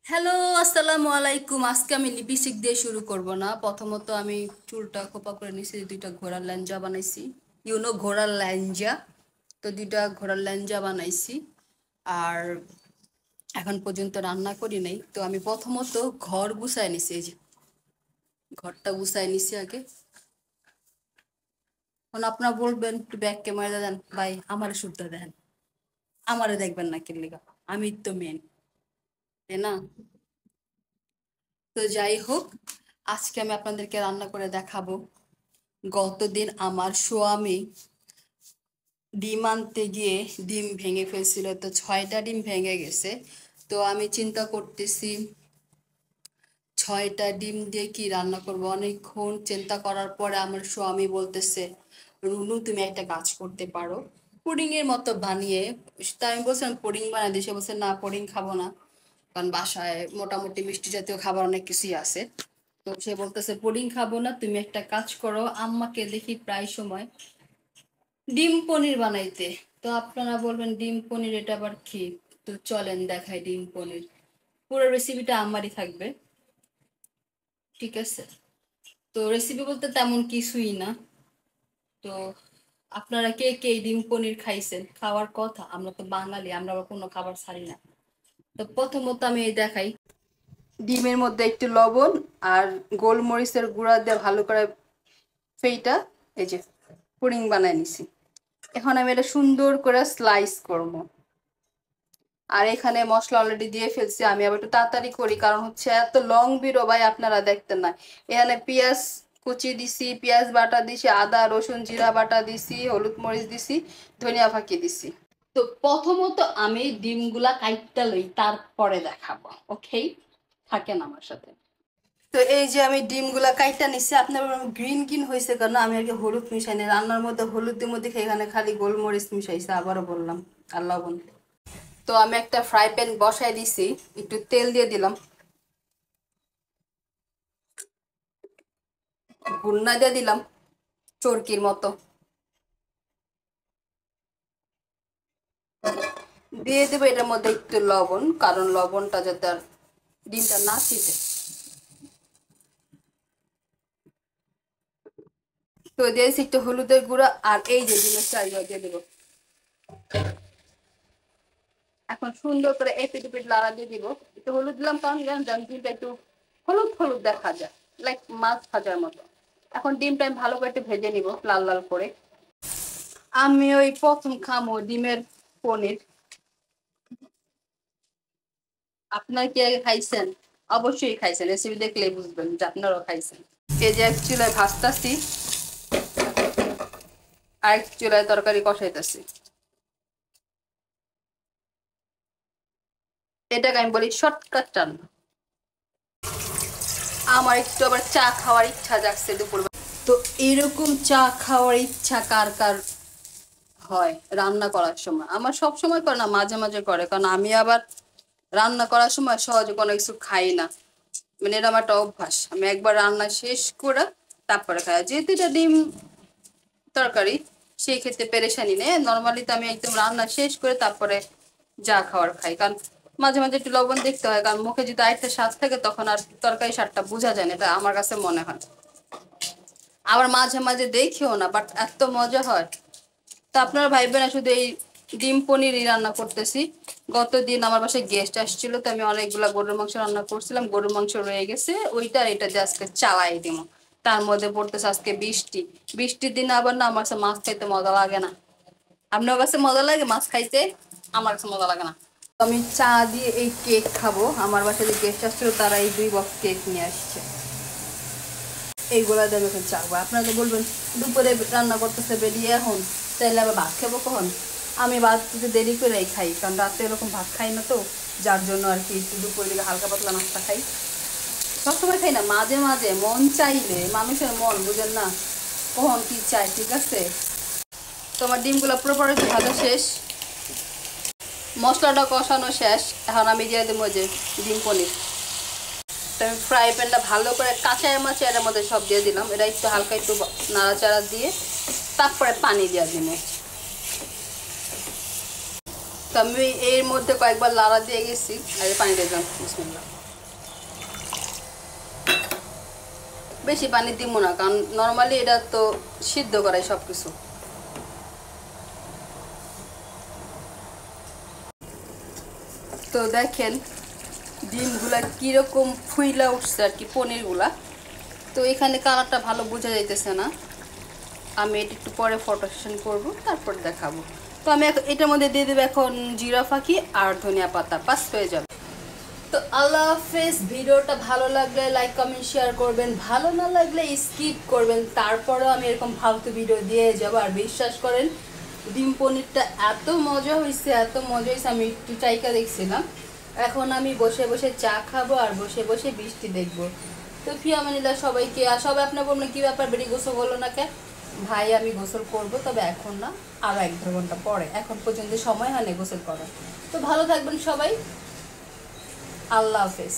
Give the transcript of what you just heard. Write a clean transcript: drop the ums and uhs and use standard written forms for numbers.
Hello, আসসালামু আলাইকুম। আজকে আমি লিপস্টিক দিয়ে শুরু করব না। প্রথমত আমি চুলটা খোপা করে নিছি, দুইটা ঘোড়ার ল্যাঞ্জা বানাইছি। ঘোড়ার ল্যাঞ্জা। তো দুইটা ঘোড়ার ল্যাঞ্জা বানাইছি। আর এখন পর্যন্ত রান্না করি নাই। তো আমি প্রথমত ঘর গুছাই নিছি, এই যে ঘরটা গুছাই নিছি আগে। এখন আপনারা বলবেন একটু ব্যাক ক্যামেরা দেন, ভাই আমারে শুটটা দেন, আমারে দেখবেন না কিল্লিগা, আমি তো মেন, তাই না? তো যাই হোক, আজকে আমি আপনাদেরকে রান্না করে দেখাবো। গতদিন আমার স্বামী ডিম আনতে গিয়ে ডিম ভেঙে ফেলছিল, তো 6টা ডিম ভেঙে গেছে। তো আমি চিন্তা করতেছি 6টা ডিম দিয়ে কি রান্না করবো। অনেকক্ষণ চিন্তা করার পরে আমার স্বামী বলতেছে, রুনু তুমি একটা কাজ করতে পারো, পুডিং এর মতো বানিয়ে। তা আমি বলছিলাম পুডিং বানাই দিই, সে বলছে না পুডিং খাবো না, কারণ বাসায় মোটামুটি মিষ্টি জাতীয় খাবার অনেক কিছুই আছে। তো সে বলতেছে পুডিং খাবো না, তুমি একটা কাজ করো, আম্মাকে দেখি প্রায় সময় ডিম পনির বানাইতে। তো আপনারা বলবেন ডিম পনির এটা আবার কি? তো চলেন দেখাই ডিম পনির। পুরো রেসিপিটা আমারই থাকবে, ঠিক আছে? তো রেসিপি বলতে তেমন কিছুই না। তো আপনারা কে কে ডিম পনির খাইছেন? খাওয়ার কথা, আমরা তো বাঙালি, আমরা আবার কোনো খাবার ছাড়ি না। তো প্রথমত আমি এই দেখাই, ডিমের মধ্যে একটু লবণ আর গোলমরিচের গুঁড়া দিয়ে ভালো করে ফেইটা এই যে পুডিং বানাই নিছি। এখন আমি এটা সুন্দর করে স্লাইস করবো। আর এখানে মশলা অলরেডি দিয়ে ফেলছি, আমি আবার একটু তাড়াতাড়ি করি, কারণ হচ্ছে এত লং ভিডিও ভাই আপনারা দেখতেন না। এখানে পেঁয়াজ কুচি দিছি, পেঁয়াজ বাটা দিছি, আদা রসুন জিরা বাটা দিছি, হলুদ মরিচ দিছি, ধনিয়া ফাঁকি দিছি। তো প্রথমত আমি ডিমগুলা কাইটটা লই, তারপরে দেখাবো, ওকে? থাকেন আমার সাথে। তো এই যে আমি ডিমগুলা কাইটটা নিছি। আপনার গ্রিন গ্রিন হয়েছে কেন? আমি আগে হলুদ মিশাই নি রান্নার মধ্যে, হলুদের মধ্যে এখানে খালি গোলমরিচ মিশাইছে, আবারও বললাম, আর লবণ। তো আমি একটা ফ্রাই প্যান বসাই দিছি, একটু তেল দিয়ে দিলাম, ভুন্না দিয়ে দিলাম চরকির মতো, দিয়ে দেবো এটার মধ্যে একটু লবণ, কারণ লবণটা যাতে আর ডিমটা না ছিটে। তো দিয়েছি একটু হলুদের গুঁড়া, আর এই যে ডিমের চালগুলো দিয়ে দেবো। এখন সুন্দর করে এপিট এপিট লাড়া দিয়ে দিব। একটু হলুদ দিলাম কারণ যেন ডিমটা একটু হলুদ হলুদ দেখা যায়, লাইক মাছ ভাজার মতো। এখন ডিমটা আমি ভালো করে একটু ভেজে নিব লাল লাল করে। আমি ওই প্রথম খামো ডিমের পনির। আপনার কি আগে খাইছেন? অবশ্যই খাইছেন, রেসিপি দেখলে বুঝবেন যে আপনারাও খাইছেন। এই যে এক চুলায় ভাজতাছি, আর এক চুলায় তরকারি কষাইতেছি। এটাকে আমি বলি শর্টকাট রান্না। আমার একটু আবার চা খাওয়ার ইচ্ছা জাগছে দুপুর। তো এরকম চা খাওয়ার ইচ্ছা কার কার হয় রান্না করার সময়? আমার সব সময় করে না, মাঝে মাঝে করে, কারণ আমি আবার রান্না করার সময় সহজে কোনো কিছু খাই না। মানে এটা আমার একটা অভ্যাস, আমি একবার রান্না শেষ করে তারপরে খাই। যেহেতু এটা ডিম তরকারি, সেই ক্ষেত্রে পেরেশানি নেই। নর্মালি তো আমি একদম রান্না শেষ করে তারপরে যা খাওয়ার খাই, কারণ মাঝে মাঝে একটু লবণ দেখতে হয়, কারণ মুখে যদি আরেকটা স্বাদ থাকে তখন আর তরকারি স্বাদটা বোঝা যায় না, এটা আমার কাছে মনে হয়। আবার মাঝে মাঝে দেখিও না, বাট এত মজা হয়। তো আপনারা ভাইবেন না শুধু এই ডিম পনিরই রান্না করতেছি। গতদিন আমার বাসায় গেস্ট আসছিল, তো আমি অনেকগুলা গরুর মাংস রান্না করছিলাম, গরুর মাংস রয়ে গেছে, ওইটা এটা দিয়ে আজকে চালাই দিব। তার মধ্যে পড়তেছে আজকে বৃষ্টি। বৃষ্টির দিনে আবার না আমার কাছে মাছ খাইতে মজা লাগে না। আপনার কাছে মজা লাগে মাছ খাইতে? আমার কাছে মজা লাগে না। আমি চা দিয়ে এই কেক খাবো। আমার বাসায় যে গেস্ট আসছিল তারা এই 2 বক্স কেক নিয়ে আসছে, এইগুলা দিয়ে এখন চাকবো। আপনারা তো বলবেন দুপুরে রান্না করতেছে বেরিয়ে এখন, তাইলে আবার ভাত খাবো কখন? আমি ভাত একটু দেরি করেই খাই, কারণ রাতে এরকম ভাত খাই না, তো যার জন্য আর কি একটু দুপুরের দিকে হালকা পাতলা নাস্তা খাই। সবসময় খাই না, মাঝে মাঝে মন চাইলে, মানুষের মন বুঝেন না কখন কি চাই, ঠিক আছে? তোমার ডিমগুলো পুরোপুরি ভাজা শেষ, মশলাটা কষানো শেষ। এখন আমি দিয়ে দেবো যে ডিম পনির। আমি ফ্রাই প্যানটা ভালো করে কাঁচা মাছ এর মধ্যে সব দিয়ে দিলাম, এটা একটু হালকা একটু নাড়াচাড়া দিয়ে তারপরে পানি দিয়ে দিলাম। তো আমি এর মধ্যে কয়েকবার লাড়া দিয়ে গেছি, আর পানি দিয়ে দিলাম। বিসমিল্লাহ। বেশি পানি দিব না, কারণ নর্মালি এটা তো সিদ্ধ করাই সব কিছু। তো দেখেন ডিমগুলা কীরকম ফুইলা উঠছে আর কি, পনিরগুলা। তো এখানে কালারটা ভালো বোঝা যাইতেছে না, আমি এটা একটু পরে ফটো সেশন করবো, তারপর দেখাবো। তো আমি এটার মধ্যে দিয়ে দেবো এখন জিরা ফাঁকি আর ধনিয়া পাতা, পাস হয়ে যাবে। তো আল্লাহ হাফেজ। ভিডিওটা ভালো লাগলে লাইক কমেন্ট শেয়ার করবেন, ভালো না লাগলে স্কিপ করবেন। তারপরেও আমি এরকম ফালতু ভিডিও দিয়ে যাবো। আর বিশ্বাস করেন ডিম পনিরটা এত মজা হয়েছে, এত মজা হয়েছে, আমি একটু চাইকা দেখছিলাম। এখন আমি বসে বসে চা খাবো আর বসে বসে বৃষ্টি দেখবো। তো ফিয়ামানিল্লাহ সবাইকে। আর সবাই আপনার বলবেন কী ব্যাপার, বেরিয়ে গোসল হলো না কে? ভাই আমি গোসল করব, তবে এখন না, আরও 1-2 ঘন্টা পরে। এখন পর্যন্ত সময় হয়নি গোসল করার। তো ভালো থাকবেন সবাই, আল্লাহ হাফেজ।